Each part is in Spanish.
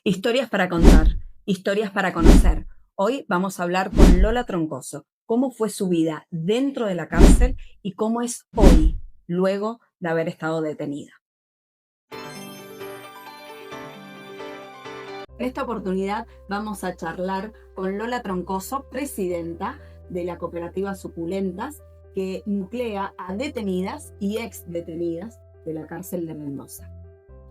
Historias para contar, historias para conocer. Hoy vamos a hablar con Lola Troncoso, cómo fue su vida dentro de la cárcel y cómo es hoy, luego de haber estado detenida. En esta oportunidad vamos a charlar con Lola Troncoso, presidenta de la cooperativa Suculentas, que nuclea a detenidas y ex detenidas de la cárcel de Mendoza.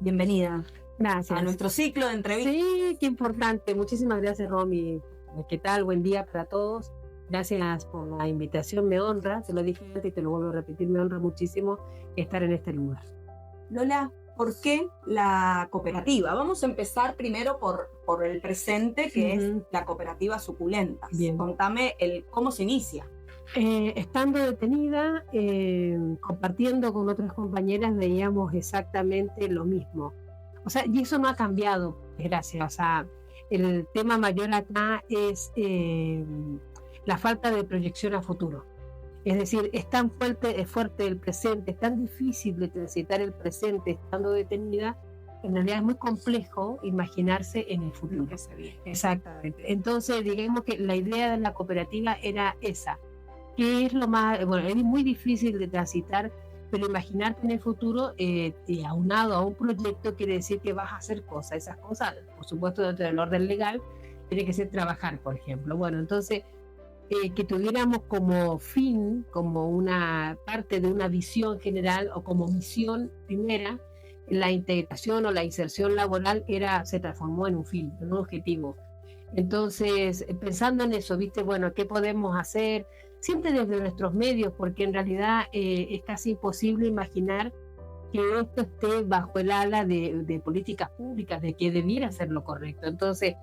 Bienvenida Gracias. a nuestro ciclo de entrevistas. Sí, qué importante. Muchísimas gracias, Romy. ¿Qué tal? Buen día para todos. Gracias por la invitación, me honra. Te lo dije antes y te lo vuelvo a repetir, me honra muchísimo estar en este lugar. Lola, ¿por qué la cooperativa? Vamos a empezar primero por el presente, que es la cooperativa Suculentas. Bien. Contame cómo se inicia. Estando detenida, compartiendo con otras compañeras, veíamos exactamente lo mismo. O sea, y eso no ha cambiado, gracias. O sea, el tema mayor acá es la falta de proyección a futuro. Es decir, es tan fuerte el presente, es tan difícil de transitar el presente estando detenida, en realidad es muy complejo imaginarse en el futuro. Que se viene. Exactamente. Entonces, digamos que la idea de la cooperativa era esa. ¿Qué es lo más? Bueno, es muy difícil de transitar, pero imaginarte en el futuro, aunado a un proyecto, quiere decir que vas a hacer cosas. Esas cosas, por supuesto, dentro del orden legal, tiene que ser trabajar, por ejemplo. Bueno, entonces, que tuviéramos como fin, como una parte de una visión general o como misión primera, la integración o la inserción laboral se transformó en un fin, en un objetivo. Entonces, pensando en eso, ¿viste? Bueno, ¿qué podemos hacer? Siempre desde nuestros medios, porque en realidad es casi imposible imaginar que esto esté bajo el ala de políticas públicas, de que debiera ser lo correcto. Entonces,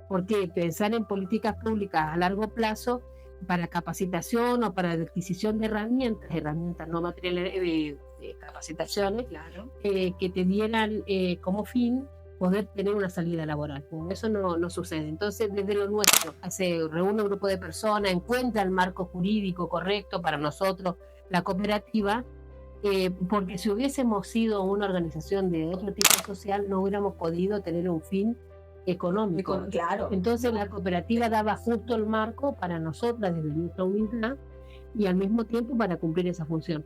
¿por qué? Pensar en políticas públicas a largo plazo para capacitación o para adquisición de herramientas no materiales, capacitaciones, Claro. Que te dieran como fin poder tener una salida laboral. Eso no sucede. Entonces, desde lo nuestro, se reúne un grupo de personas, encuentra el marco jurídico correcto para nosotros, la cooperativa, porque si hubiésemos sido una organización de otro tipo social, no hubiéramos podido tener un fin económico. Claro. Entonces, la cooperativa daba justo el marco para nosotras, desde nuestra humildad, y al mismo tiempo para cumplir esa función.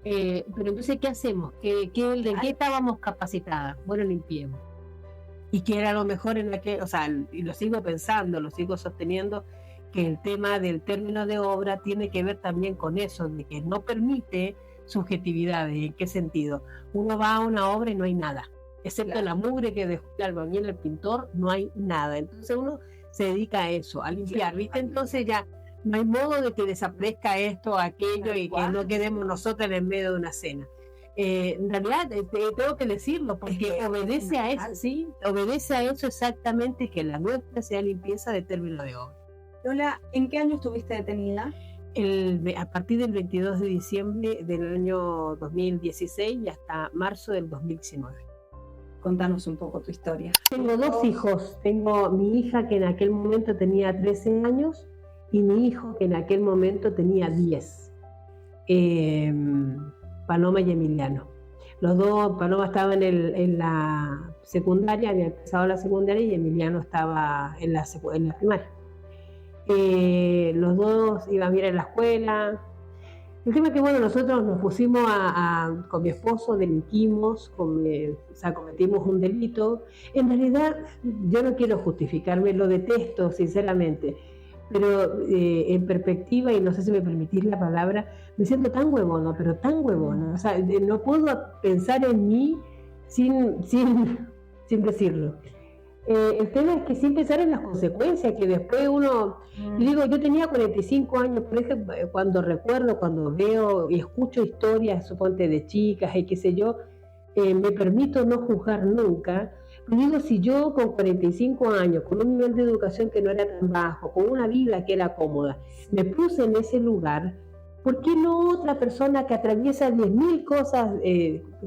Pero entonces, ¿qué hacemos? ¿De qué estábamos capacitadas? Bueno, limpiemos. Y que era lo mejor en aquel, o sea, y lo sigo pensando, lo sigo sosteniendo, que el tema del término de obra tiene que ver también con eso, de que no permite subjetividades. ¿En qué sentido? Uno va a una obra y no hay nada, excepto la mugre que dejó el albañil, el pintor, no hay nada. Entonces uno se dedica a eso, a limpiar, ¿viste? Entonces ya no hay modo de que desaparezca esto, aquello, y que no quedemos nosotras en medio de una cena. En realidad tengo que decirlo porque obedece a eso, ¿sí? Obedece a eso exactamente, que la nuestra sea limpieza de término de obra. Lola, ¿en qué año estuviste detenida? A partir del 22 de diciembre del año 2016 y hasta marzo del 2019. Contanos un poco tu historia. Tengo dos hijos. Tengo mi hija, que en aquel momento tenía 13 años, y mi hijo, que en aquel momento tenía 10. Paloma y Emiliano. Los dos, Paloma estaba en la secundaria, había empezado la secundaria, y Emiliano estaba en la primaria. Los dos iban bien en la escuela. El tema es que, bueno, nosotros nos pusimos con mi esposo, delinquimos, cometimos un delito. En realidad, yo no quiero justificarme, lo detesto, sinceramente, pero en perspectiva, y no sé si me permitís la palabra, me siento tan huevona, pero tan huevona. O sea, no puedo pensar en mí sin decirlo. El tema es que sin pensar en las consecuencias, que después uno... Digo, yo tenía 45 años, por ejemplo, cuando recuerdo, cuando veo y escucho historias, suponte, de chicas y qué sé yo, me permito no juzgar nunca. Pero digo, si yo con 45 años, con un nivel de educación que no era tan bajo, con una vida que era cómoda, me puse en ese lugar, ¿por qué no otra persona que atraviesa 10.000 cosas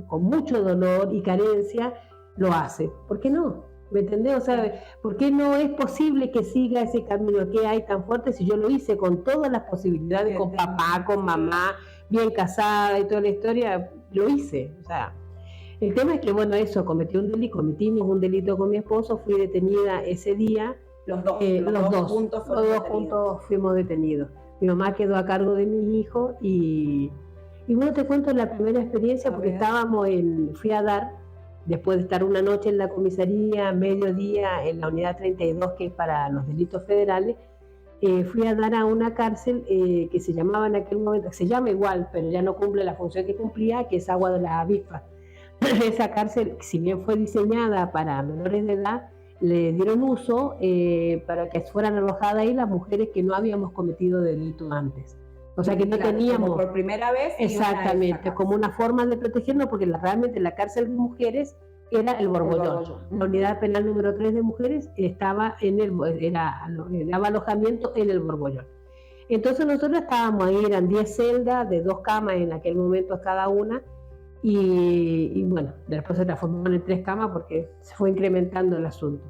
con mucho dolor y carencia lo hace? ¿Por qué no? ¿Me entendés? O sea, ¿por qué no es posible que siga ese camino que hay tan fuerte si yo lo hice con todas las posibilidades, con papá, con mamá, bien casada y toda la historia? Lo hice, o sea. El tema es que, bueno, eso, cometimos un delito con mi esposo, fui detenida ese día. Los dos juntos fuimos detenidos. Mi mamá quedó a cargo de mis hijos y bueno, te cuento la primera experiencia porque fui a dar, después de estar una noche en la comisaría, mediodía en la unidad 32, que es para los delitos federales, fui a dar a una cárcel que se llamaba en aquel momento, se llama igual, pero ya no cumple la función que cumplía, que es Agua de la Avispa. Esa cárcel, si bien fue diseñada para menores de edad, le dieron uso para que fueran alojadas ahí las mujeres que no habíamos cometido delito antes. O sea que no teníamos... Por primera vez. Exactamente, como una forma de protegernos, porque realmente la cárcel de mujeres era el Borbollón. La unidad penal número 3 de mujeres daba alojamiento en el Borbollón. Entonces nosotros estábamos ahí, eran 10 celdas de 2 camas en aquel momento cada una, y bueno, después se transformaron en 3 camas porque se fue incrementando el asunto.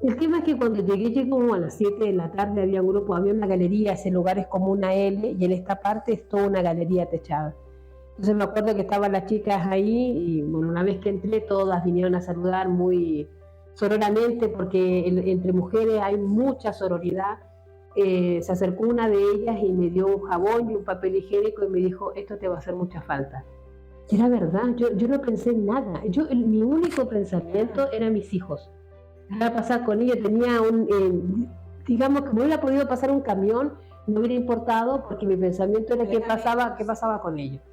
El tema es que cuando llegué como a las 7 de la tarde, había una galería, ese lugar es como una L, y en esta parte es toda una galería techada. Entonces me acuerdo que estaban las chicas ahí, y bueno, una vez que entré, todas vinieron a saludar muy sororamente, porque entre mujeres hay mucha sororidad. Se acercó una de ellas y me dio un jabón y un papel higiénico y me dijo, esto te va a hacer mucha falta. Y era verdad, yo no pensé en nada. Mi único pensamiento eran mis hijos. ¿Qué iba a pasar con ellos? Tenía digamos que me hubiera podido pasar un camión, no hubiera importado, porque mi pensamiento era qué pasaba con ellos.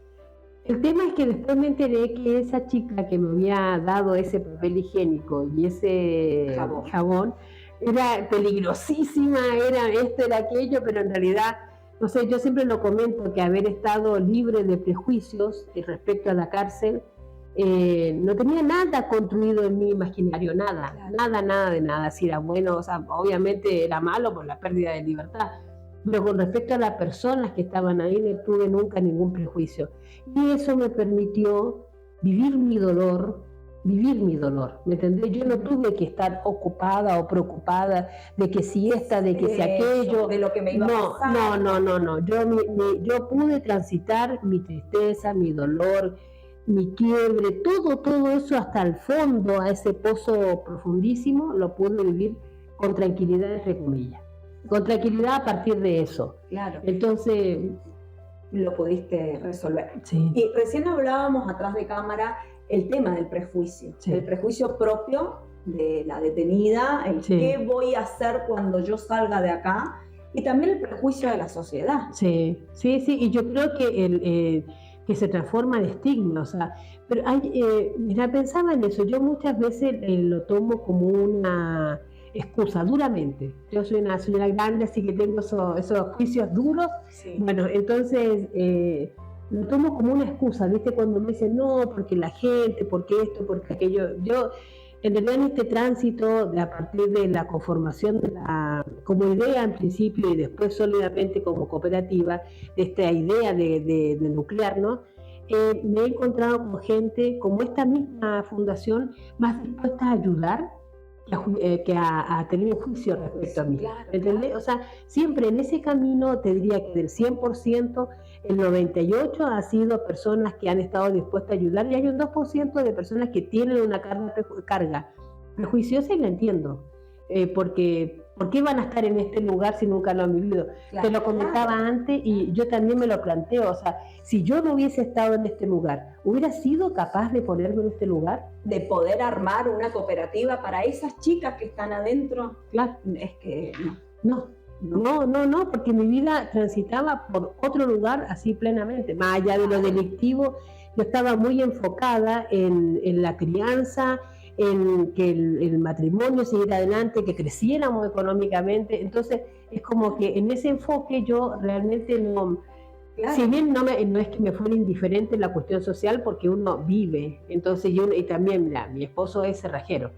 El tema es que después me enteré que esa chica que me había dado ese papel higiénico y ese jabón era peligrosísima, era esto, era aquello, pero en realidad, no sé, yo siempre lo comento, que haber estado libre de prejuicios respecto a la cárcel, no tenía nada construido en mi imaginario, nada, claro. nada, si era bueno, o sea, obviamente era malo por la pérdida de libertad, pero con respecto a las personas que estaban ahí no tuve nunca ningún prejuicio, y eso me permitió vivir mi dolor, ¿me entendés? Yo no tuve que estar ocupada o preocupada de que si de que si aquello, de lo que me iba a pasar. No, yo pude transitar mi tristeza, mi dolor, mi quiebre, todo eso hasta el fondo, a ese pozo profundísimo, lo pude vivir con tranquilidad, entre comillas. Con tranquilidad a partir de eso. Claro. Entonces, lo pudiste resolver. Sí. Y recién hablábamos atrás de cámara el tema del prejuicio, sí. El prejuicio propio de la detenida, el sí. qué voy a hacer cuando yo salga de acá, y también el prejuicio de la sociedad. Sí, y yo creo que que se transforma en estigma, o sea, pero mira, pensaba en eso, yo muchas veces lo tomo como una excusa, duramente. Yo soy una señora grande, así que tengo esos juicios duros. Sí. Bueno, entonces lo tomo como una excusa, ¿viste? Cuando me dicen, no, porque la gente, porque esto, porque aquello. Yo, en realidad, en este tránsito, a partir de la conformación como idea en principio y después sólidamente como cooperativa, de esta idea de nuclearnos, me he encontrado con gente como esta misma fundación más dispuesta a ayudar que a tener un juicio respecto a mí. Claro, ¿entendés? Claro. O sea, siempre en ese camino te diría que del 100%, el 98% ha sido personas que han estado dispuestas a ayudar y hay un 2% de personas que tienen una carga prejuiciosa, y la entiendo. Porque ¿por qué van a estar en este lugar si nunca lo han vivido? Claro, Te lo comentaba antes y yo también me lo planteo, o sea, si yo no hubiese estado en este lugar, ¿hubiera sido capaz de ponerme en este lugar? De poder armar una cooperativa para esas chicas que están adentro. Claro. Es que no, porque mi vida transitaba por otro lugar así plenamente, más allá de lo delictivo. Yo estaba muy enfocada en la crianza, en que el matrimonio siguiera adelante, que creciéramos económicamente. Entonces es como que en ese enfoque yo realmente no, claro. Si bien no es que me fuera indiferente la cuestión social, porque uno vive, entonces y también mi esposo es cerrajero,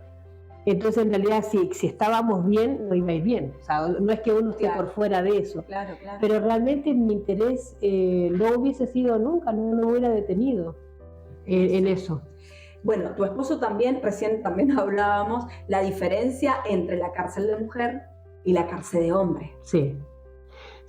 entonces en realidad si estábamos bien, no iba a ir bien, o sea, no es que uno esté por fuera de eso, claro. Pero realmente mi interés no hubiese sido nunca, no hubiera detenido en eso. Bueno, tu esposo recién también hablábamos, la diferencia entre la cárcel de mujer y la cárcel de hombre. Sí,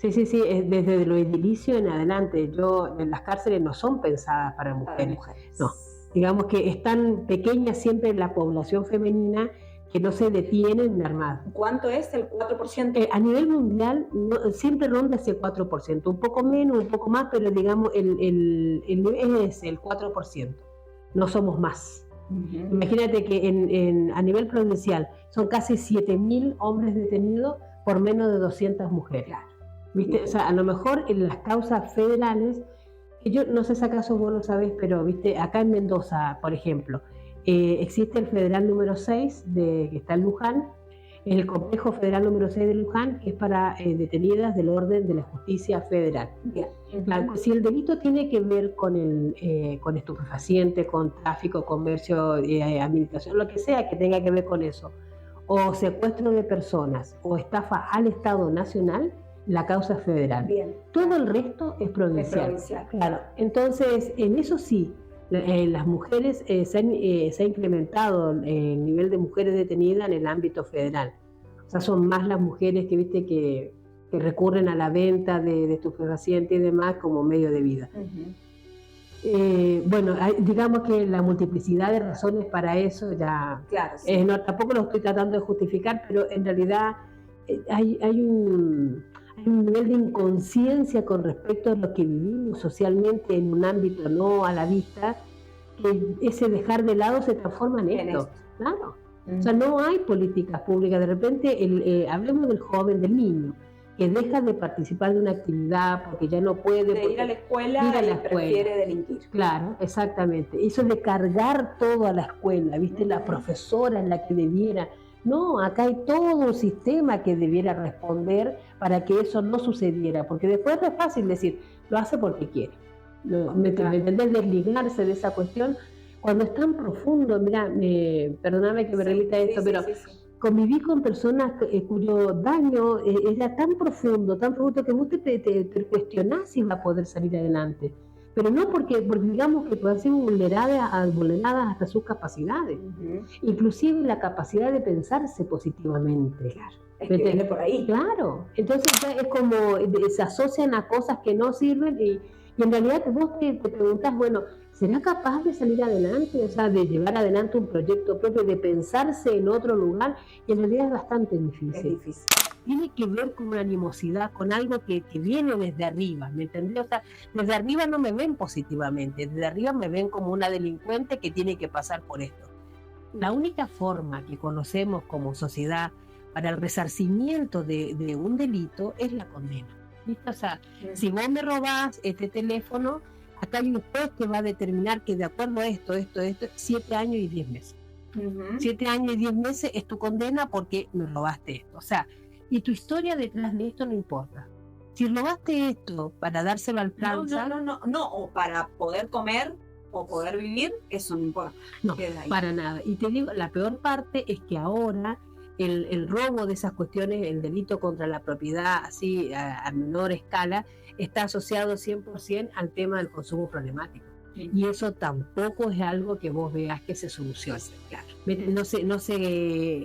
desde lo edilicio en adelante. Las cárceles no son pensadas para mujeres. No, Digamos que es tan pequeña siempre la población femenina que no se detiene en mermar. ¿Cuánto es el 4%? A nivel mundial siempre ronda ese 4%, un poco menos, un poco más, pero digamos el nivel es el 4%, no somos más. Imagínate que a nivel provincial son casi 7.000 hombres detenidos por menos de 200 mujeres. Claro. ¿Viste? O sea, a lo mejor en las causas federales, que yo no sé si acaso vos lo sabés, pero ¿viste? Acá en Mendoza, por ejemplo, existe el federal número 6, que está en Luján, el complejo federal número 6 de Luján, que es para detenidas del orden de la justicia federal. Bien. Claro, si el delito tiene que ver con estupefacientes, con tráfico, comercio, administración, lo que sea que tenga que ver con eso, o secuestro de personas, o estafa al Estado Nacional, la causa es federal. Bien. Todo el resto es provincial. Claro. Entonces, en eso sí, las mujeres se ha incrementado el nivel de mujeres detenidas en el ámbito federal. O sea, son más las mujeres que viste que recurren a la venta de estupefacientes y demás como medio de vida. Bueno, digamos que la multiplicidad de razones para eso ya... Claro, sí. No, tampoco lo estoy tratando de justificar, pero en realidad hay un nivel de inconsciencia con respecto a lo que vivimos socialmente en un ámbito no a la vista, que ese dejar de lado se transforma en esto. Claro. O sea, no hay políticas públicas. De repente, hablemos del joven, del niño, que deja de participar de una actividad porque ya no puede. De ir a la escuela y prefiere delinquir. Claro, exactamente. Eso de cargar todo a la escuela, ¿viste? La profesora es la que debiera. No, acá hay todo un sistema que debiera responder para que eso no sucediera, porque después no es fácil decir, lo hace porque quiere. ¿Me entendés? Desligarse de esa cuestión cuando es tan profundo. Mira, perdóname que me remita esto, pero conviví con personas cuyo daño era tan profundo que vos te cuestionás si va a poder salir adelante. Pero no porque digamos que puedan ser vulneradas hasta sus capacidades, inclusive la capacidad de pensarse positivamente. Claro, es que viene por ahí. Claro, entonces es como se asocian a cosas que no sirven y en realidad vos te preguntás, bueno, ¿será capaz de salir adelante? O sea, de llevar adelante un proyecto propio, de pensarse en otro lugar, y en realidad es bastante difícil. Es difícil. Tiene que ver con una animosidad, con algo que viene desde arriba, ¿me entendés? O sea, desde arriba no me ven positivamente, desde arriba me ven como una delincuente que tiene que pasar por esto. La única forma que conocemos como sociedad para el resarcimiento de un delito es la condena. ¿Viste? O sea, si vos me robás este teléfono, acá hay un juez que va a determinar que de acuerdo a esto, 7 años y 10 meses. 7 años y 10 meses es tu condena porque me robaste esto. O sea, y tu historia detrás de esto no importa. Si robaste esto para dárselo al plancha... No, o para poder comer o poder vivir, eso no importa. No, para nada. Y te digo, la peor parte es que ahora el robo de esas cuestiones, el delito contra la propiedad así a menor escala, está asociado 100% al tema del consumo problemático. Y eso tampoco es algo que vos veas que se solucione. Claro.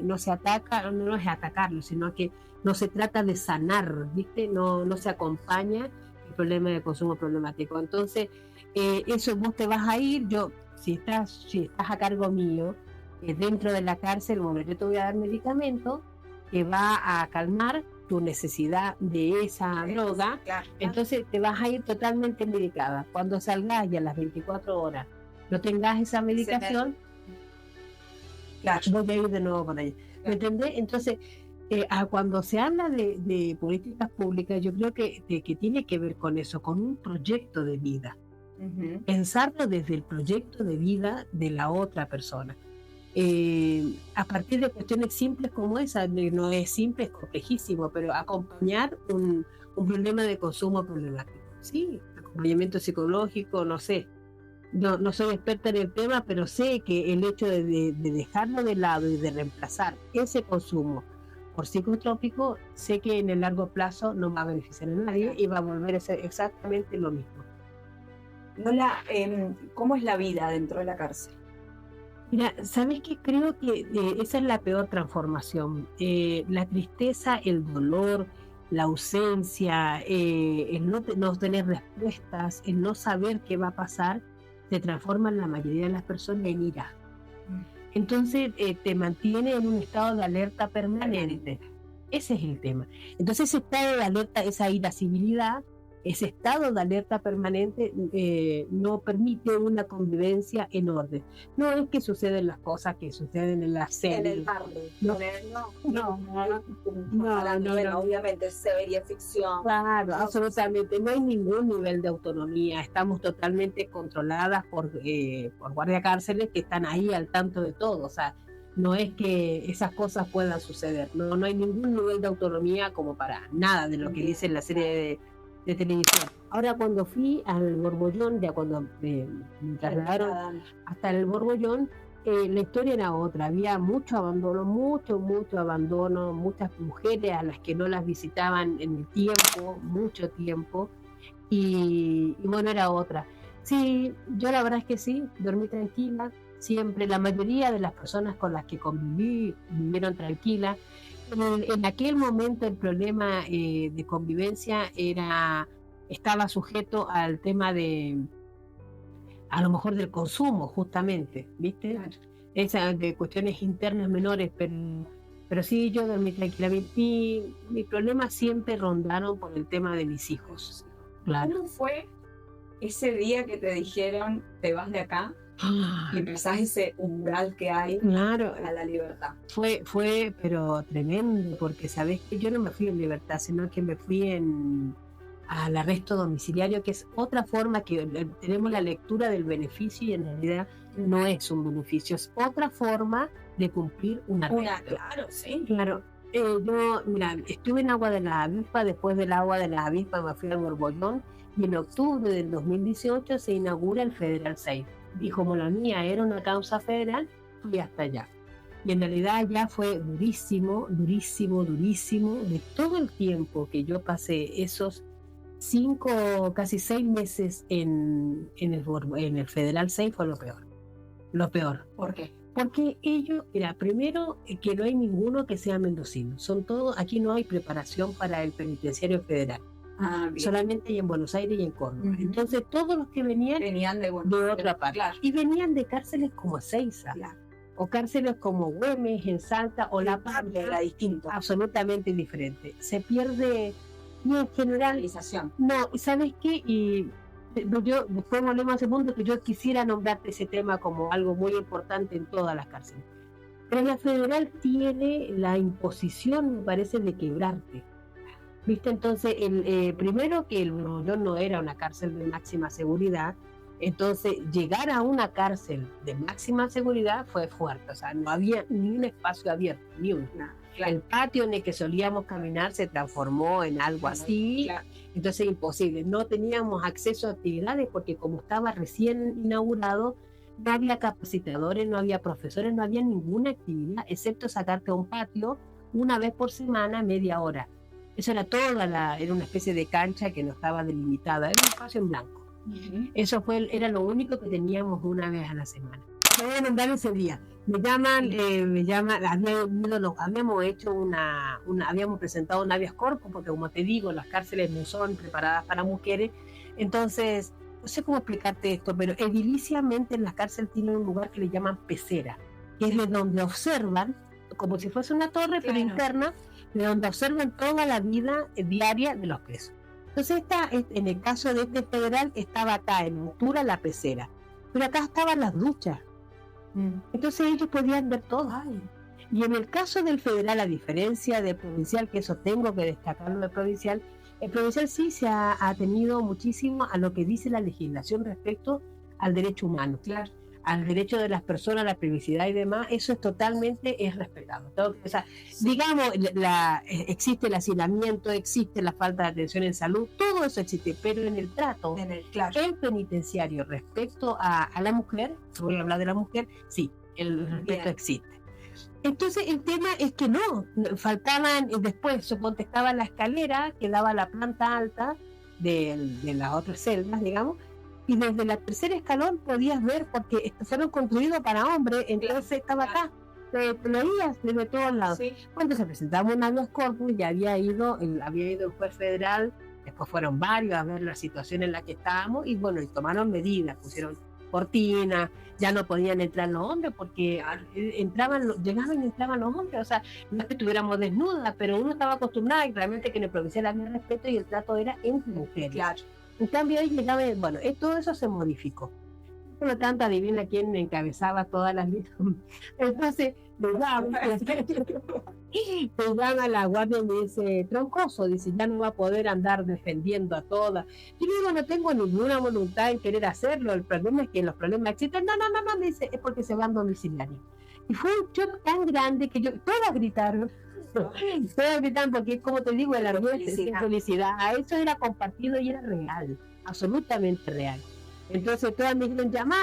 No se ataca, no es atacarlo, sino que no se trata de sanar, ¿viste? No se acompaña el problema de consumo problemático. Entonces, eso vos te vas a ir, si estás a cargo mío, dentro de la cárcel, bueno, yo te voy a dar medicamento que va a calmar tu necesidad de esa droga, entonces te vas a ir totalmente medicada. Cuando salgas ya a las 24 horas, no tengas esa medicación, voy a ir de nuevo con ella. ¿Me entendés? Entonces, cuando se habla de políticas públicas, yo creo que tiene que ver con eso, con un proyecto de vida. Pensarlo desde el proyecto de vida de la otra persona. A partir de cuestiones simples como esa, no es simple, es complejísimo, pero acompañar un problema de consumo problemático, sí, acompañamiento psicológico, no sé, no soy experta en el tema, pero sé que el hecho de dejarlo de lado y de reemplazar ese consumo por psicotrópico, sé que en el largo plazo no va a beneficiar a nadie y va a volver a ser exactamente lo mismo. Lola, ¿cómo es la vida dentro de la cárcel? Mira, ¿sabes qué? Creo que esa es la peor transformación. La tristeza, el dolor, la ausencia, el no tener respuestas, el no saber qué va a pasar, se transforma en la mayoría de las personas en ira. Entonces te mantiene en un estado de alerta permanente. Ese es el tema. Entonces ese estado de alerta, esa irascibilidad, ese estado de alerta permanente no permite una convivencia en orden. No es que suceden las cosas que suceden en las series. En el barrio. No. Obviamente es serie, ficción. Claro, absolutamente. No hay ningún nivel de autonomía. Estamos totalmente controladas por guardia cárceles que están ahí al tanto de todo. O sea, no es que esas cosas puedan suceder. No hay ningún nivel de autonomía como para nada de lo que dice la serie de televisión. Ahora cuando fui al Borbollón, ya cuando me trasladaron hasta el Borbollón, la historia era otra. Había mucho abandono, mucho abandono, muchas mujeres a las que no las visitaban en el tiempo, mucho tiempo, y bueno, era otra. Sí, yo la verdad es que sí, dormí tranquila, siempre. La mayoría de las personas con las que conviví vivieron tranquilas. En aquel momento el problema de convivencia estaba sujeto al tema a lo mejor del consumo, justamente, ¿viste? Claro. Esas de cuestiones internas menores, pero sí, yo dormí tranquila. Mi problema siempre rondaron por el tema de mis hijos. Claro. ¿Cómo fue ese día que te dijeron, te vas de acá? Y empezás ese umbral que hay, claro, a la libertad. Fue pero tremendo, porque sabés que yo no me fui en libertad, sino que me fui al arresto domiciliario, que es otra forma que tenemos la lectura del beneficio y en realidad no es un beneficio, es otra forma de cumplir un arresto. Claro, sí. Claro. Yo, mira, estuve en Agua de la Avispa, después del Agua de la Avispa me fui al Borbollón y en octubre del 2018 se inaugura el Federal 6. Y como la mía era una causa federal, fui hasta allá. Y en realidad ya fue durísimo. De todo el tiempo que yo pasé, esos 5, casi 6 meses en el Federal 6 fue lo peor. ¿Por qué? Porque ellos, mira, primero que no hay ninguno que sea mendocino. Son todos, aquí no hay preparación para el penitenciario federal. Solamente en Buenos Aires y en Córdoba. Entonces todos los que venían de otra parte. Claro. Y venían de cárceles como Ezeiza, claro, o cárceles como Güemes, en Salta, o La Pampa. Era distinto. Absolutamente diferente. Se pierde, y en general... No, ¿sabes qué? Y yo, después volvemos a ese punto, que yo quisiera nombrarte ese tema como algo muy importante en todas las cárceles. Pero la federal tiene la imposición, me parece, de quebrarte. ¿Viste? Entonces, primero que el Borbollón no era una cárcel de máxima seguridad, entonces llegar a una cárcel de máxima seguridad fue fuerte, o sea, no había ni un espacio abierto, ni uno. Claro. El patio en el que solíamos caminar se transformó en algo así, claro. Entonces imposible, no teníamos acceso a actividades porque como estaba recién inaugurado, no había capacitadores, no había profesores, no había ninguna actividad, excepto sacarte a un patio una vez por semana, media hora. Eso era era una especie de cancha que no estaba delimitada, era un espacio en blanco. Eso era lo único que teníamos una vez a la semana. Me voy a mandar ese día. Me llaman, habíamos hecho habíamos presentado un habeas corpus, porque como te digo, las cárceles no son preparadas para mujeres. Entonces, no sé cómo explicarte esto, pero ediliciamente en las cárceles tienen un lugar que le llaman pecera, que es de donde observan, como si fuese una torre, claro, pero interna, de donde observan toda la vida diaria de los presos. Entonces en el caso de este federal estaba acá en altura la pecera, pero acá estaban las duchas. Entonces ellos podían ver todo. Y en el caso del federal, a diferencia del provincial, que eso tengo que destacarlo del provincial, el provincial sí se ha atenido muchísimo a lo que dice la legislación respecto al derecho humano. Claro. Al derecho de las personas, a la privacidad y demás, eso es respetado. O sea, digamos, existe el hacinamiento, existe la falta de atención en salud, todo eso existe, pero en el trato, el penitenciario respecto a la mujer, voy a hablar de la mujer, sí, el respeto existe. Entonces el tema es que no, faltaban, después suponte estaba la escalera que daba a la planta alta de las otras celdas, digamos, y desde la tercer escalón podías ver, porque fueron construidos para hombres, entonces estaba acá, te veías desde todos lados. Sí. Cuando se presentaba un habeas corpus, ya había ido el juez federal, después fueron varios a ver la situación en la que estábamos, y bueno, y tomaron medidas, pusieron cortinas, ya no podían entrar los hombres porque llegaban y entraban los hombres, o sea, no es que estuviéramos desnudas, pero uno estaba acostumbrado y realmente que le provinciara el respeto y el trato era entre mujeres. Claro. En cambio ahí llegaba, bueno, todo eso se modificó. Por lo tanto, adivina quién encabezaba todas las listas. Entonces, nos van a la guardia y me dice, Troncoso, dice, ya no va a poder andar defendiendo a todas. Yo digo, no tengo ninguna voluntad en querer hacerlo, el problema es que los problemas existen. No, me dice, es porque se van domiciliarios. Y fue un shock tan grande que todas gritaron. Todas gritaron porque, como te digo, el argumento de felicidad. A eso era compartido y era real, absolutamente real. Entonces todas me dijeron, llama,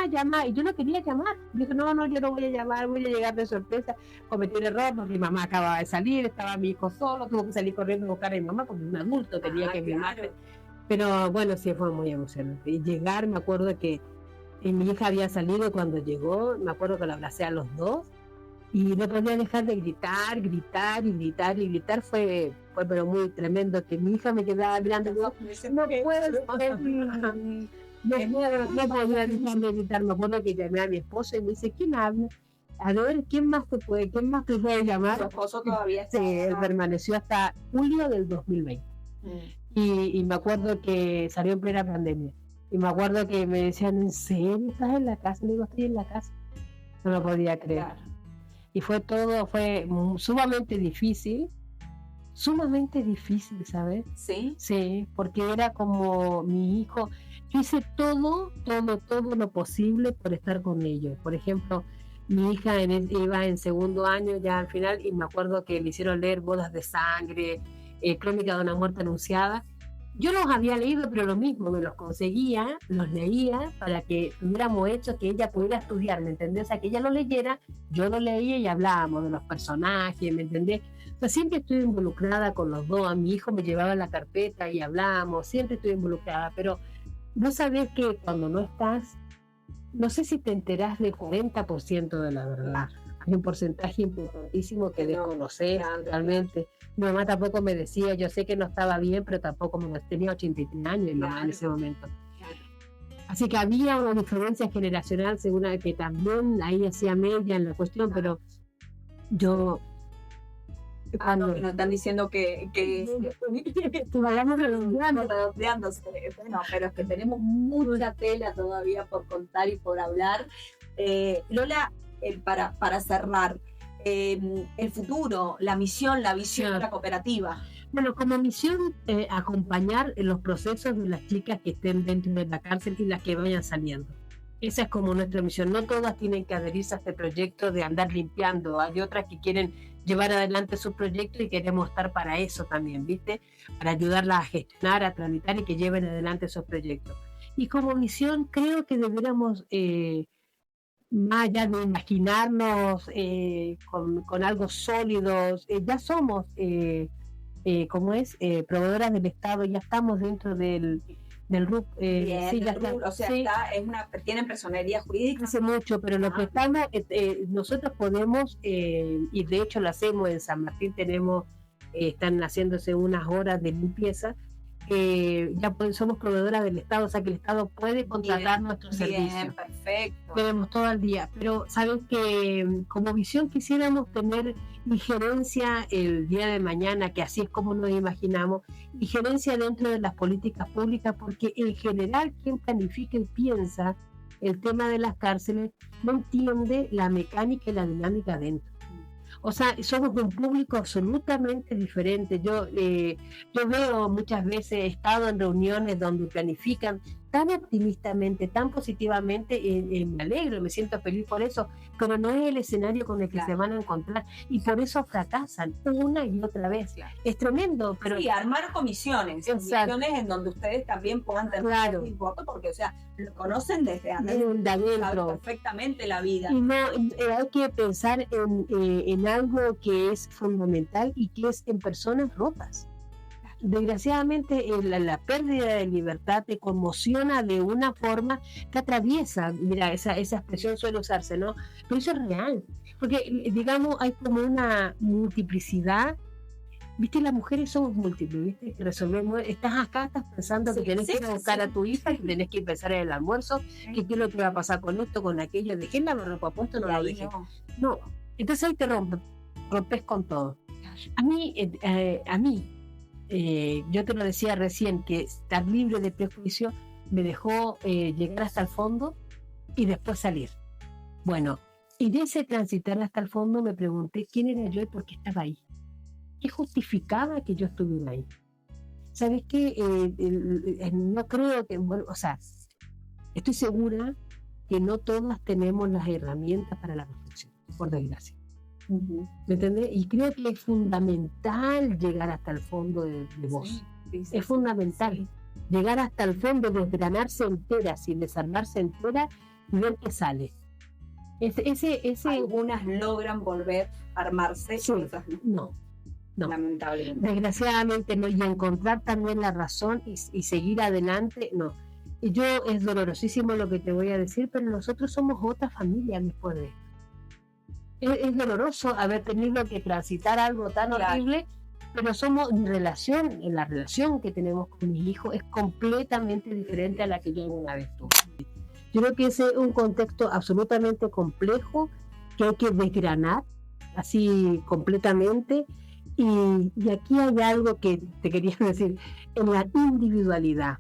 y yo no quería llamar. Yo dije, no, yo no voy a llamar, voy a llegar de sorpresa. Cometí un error porque mi mamá acababa de salir, estaba mi hijo solo, tuvo que salir corriendo a buscar a mi mamá porque un adulto tenía que mimarme. Pero bueno, sí, fue muy emocionante. Y llegar, me acuerdo que mi hija había salido cuando llegó, me acuerdo que la abracé a los dos y no podía dejar de gritar, fue pero muy tremendo, que mi hija me quedaba mirando, no podía dejar de gritar. Me acuerdo que llamé a mi esposo y me dice, ¿quién habla? A ver, ¿quién más te puede llamar? ¿Tu esposo todavía está? Sí, él permaneció hasta julio del 2020. Y me acuerdo que salió en plena pandemia. Y me acuerdo que me decían, ¿en serio estás en la casa? Le digo, estoy en la casa. No lo podía creer. Claro. Y fue sumamente difícil, ¿sabes? Sí. Sí, porque era como mi hijo. Yo hice todo lo posible por estar con ellos. Por ejemplo, mi hija iba en segundo año ya al final y me acuerdo que le hicieron leer Bodas de Sangre, Crónica de una muerte anunciada. Yo los había leído, pero lo mismo, me los conseguía, los leía para que tuviéramos hecho que ella pudiera estudiar, ¿me entendés? O sea, que ella lo leyera, yo lo leía y hablábamos de los personajes, ¿me entendés? O sea, siempre estuve involucrada con los dos, a mi hijo me llevaba la carpeta y hablábamos, siempre estuve involucrada, pero vos sabés que cuando no estás, no sé si te enterás del 40% de la verdad. Hay un porcentaje importantísimo que desconocés realmente. Mi mamá tampoco me decía, yo sé que no estaba bien, pero tampoco tenía 83 años mi mamá en ese momento. Así que había una diferencia generacional, según que también ahí hacía media en la cuestión, pero yo... no, nos están diciendo que vayamos redondeándose. Bueno, pero es que tenemos mucha tela todavía por contar y por hablar. Lola, para cerrar, el futuro, la misión, la visión de la cooperativa. Bueno, como misión, acompañar los procesos de las chicas que estén dentro de la cárcel y las que vayan saliendo. Esa es como nuestra misión. No todas tienen que adherirse a este proyecto de andar limpiando. Hay otras que quieren llevar adelante su proyecto y queremos estar para eso también, ¿viste? Para ayudarlas a gestionar, a tramitar y que lleven adelante esos proyectos. Y como misión, creo que deberíamos... más allá de imaginarnos con algo sólido, ya somos proveedoras del Estado, ya estamos dentro del RUP. Sí, ya está. O sea, sí. Tienen personería jurídica. Hace mucho, pero lo que estamos, nosotros podemos, y de hecho lo hacemos en San Martín, están haciéndose unas horas de limpieza. Ya somos proveedoras del Estado, o sea que el Estado puede contratar nuestros servicios. Perfecto. Tenemos todo el día, pero sabes que como visión quisiéramos tener injerencia el día de mañana, que así es como nos imaginamos, injerencia dentro de las políticas públicas, porque en general quien planifica y piensa el tema de las cárceles no entiende la mecánica y la dinámica dentro. O sea, somos de un público absolutamente diferente. Yo veo muchas veces, he estado en reuniones donde planifican tan optimistamente, tan positivamente, me alegro, me siento feliz por eso, pero no es el escenario con el que se van a encontrar y por eso fracasan una y otra vez. Es tremendo, pero... Sí, armar comisiones en donde ustedes también puedan tener un voto, porque, o sea, lo conocen desde adentro, saben perfectamente la vida. Y no, hay que pensar en algo que es fundamental y que es en personas rotas. Desgraciadamente la pérdida de libertad te conmociona de una forma que atraviesa, mira, esa expresión suele usarse, ¿no? Pero eso es real, porque digamos hay como una multiplicidad viste, las mujeres somos múltiples, viste, que resolvemos, estás acá, estás pensando que tenés que ir a buscar a tu hija, que tenés que pensar en el almuerzo, que qué es lo que va a pasar con esto, con aquello, dejé la ropa puesta, no la dejé. No, entonces ahí te rompes con todo. A mí, yo te lo decía recién, que estar libre de prejuicio me dejó llegar hasta el fondo y después salir. Bueno, y de ese transitar hasta el fondo me pregunté quién era yo y por qué estaba ahí. ¿Qué justificaba que yo estuviera ahí? ¿Sabes qué? No creo que, bueno, o sea, estoy segura que no todas tenemos las herramientas para la reflexión, por desgracia. ¿Me entendés? Y creo que es fundamental llegar hasta el fondo de vos. Es fundamental llegar hasta el fondo, desgranarse entera, sin desarmarse entera y ver qué sale. Algunas logran volver a armarse, sí, otras no. Lamentablemente. Desgraciadamente no, y encontrar también la razón y seguir adelante, no. Y yo, es dolorosísimo lo que te voy a decir, pero nosotros somos otra familia después de esto. Es doloroso haber tenido que transitar algo tan horrible, pero somos en la relación que tenemos con mis hijos es completamente diferente a la que yo alguna vez tuve. Yo creo que ese es un contexto absolutamente complejo que hay que desgranar así completamente. Y aquí hay algo que te quería decir, en la individualidad.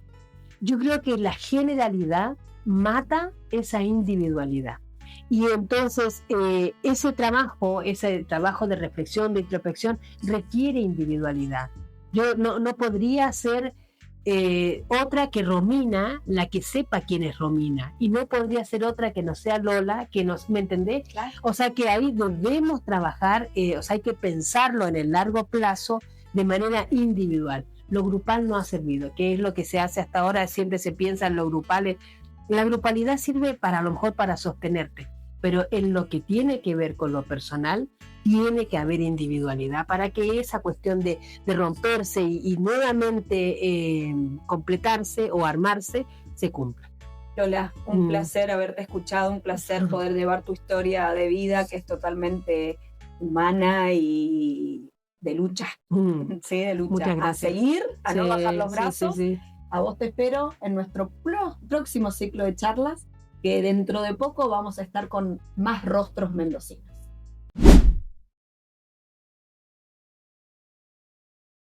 Yo creo que la generalidad mata esa individualidad. Y entonces ese trabajo de reflexión, de introspección, requiere individualidad. Yo no podría ser otra que Romina, la que sepa quién es Romina, y no podría ser otra que no sea Lola, ¿me entendés? Claro. O sea que ahí debemos trabajar, o sea, hay que pensarlo en el largo plazo de manera individual. Lo grupal no ha servido, que es lo que se hace hasta ahora, siempre se piensa en lo grupal. La grupalidad sirve a lo mejor para sostenerte, pero en lo que tiene que ver con lo personal, tiene que haber individualidad para que esa cuestión de romperse y nuevamente completarse o armarse se cumpla. Lola, un placer haberte escuchado, un placer poder llevar tu historia de vida, que es totalmente humana y de lucha. Sí, de lucha. Muchas gracias. A seguir, a no bajar los brazos. Sí. A vos te espero en nuestro próximo ciclo de charlas, que dentro de poco vamos a estar con más rostros mendocinos.